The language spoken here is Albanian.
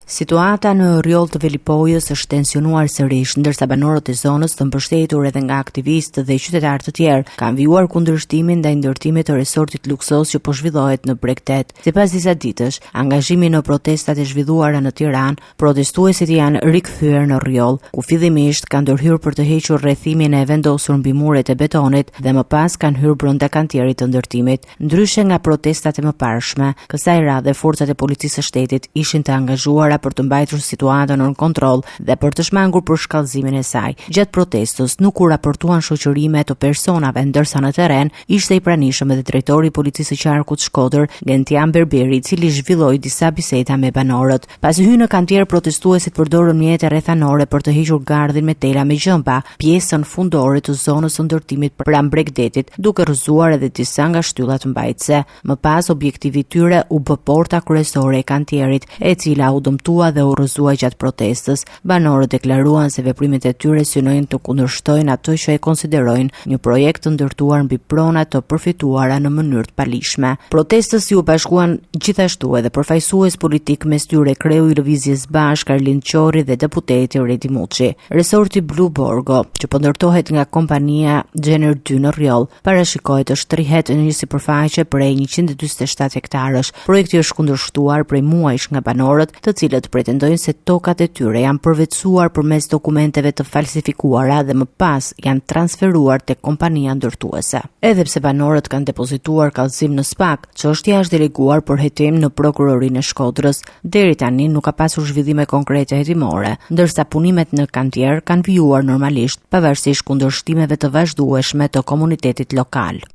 Situata në rjoll të Velipojës është tensionuar sërish, ndërsa banorët e zonës, të mbështetur edhe nga aktivistë dhe qytetarë të tjerë, kanë vijuar kundërshtimin ndaj ndërtimit të resortit luksos që po zhvillohet në Bregdet. Sipas disa ditësh, angazhimi në protestat e zhvilluara në Tiranë, protestuesit janë rikthyer në rjoll, ku fillimisht kanë ndërhyrë për të hequr rrethimin e vendosur mbi muret e betonit dhe më pas kanë hyrë brenda kantierit të ndërtimit. Ndryshe nga protestat e mëparshme, kësaj radhe forcat e policisë së shtetit ishin të angazhuara për të mbajtur situatën nën kontroll dhe për të shmangur për shkallëzimin e saj. Gjatë protestës nuk u raportuan shoqërime të personave, ndërsa në terren ishte i pranishëm edhe drejtori i policisë së qarkut Shkodër, Gentian Berberi, i cili zhvilloi disa biseda me banorët. Pasi hyrë në kantier, protestuesit përdorën mjete rrethanore për të hequr gardhin me tela me gjëmba, pjesën fundore të zonës së ndërtimit pranë Bregdetit, duke rrëzuar edhe disa nga shtyllat mbajtëse. Më pas, objektivi i tyre u bë porta kryesore e kantierit, e cila u dëmtua dhe u rrëzua gjatë protestës. Banorët deklaruan se veprimet e tyre synojnë të kundërshtojnë ato që e konsiderojnë një projekt të ndërtuar mbi prona të përfituara në mënyrë të palishme. Protestës u bashkuan gjithashtu edhe përfaqësues politik, mes tyre kreu i Lëvizjes Bashk Arlind Qori dhe deputeti Redi Muçi. Resorti Blu Borgo, që po ndërtohet nga kompania Gjener 2 në Rjoll, parashikohet të shtrihet në një sipërfaqe prej 147 hektarësh. Projekti është kundërshtuar prej muajsh nga banorët, të cilët pretendojnë se tokat e tyre janë përvetësuar përmes dokumenteve të falsifikuara dhe më pas janë transferuar tek kompania ndërtuese. Edhe pse banorët kanë depozituar kallëzim në SPAK, çështja është deleguar për hetim në prokurorinë e Shkodrës. Deri tani nuk ka pasur zhvillime konkrete hetimore, ndërsa punimet në kantier kanë vijuar normalisht, pavarësisht kundërshtimeve të vazhdueshme të komunitetit lokal.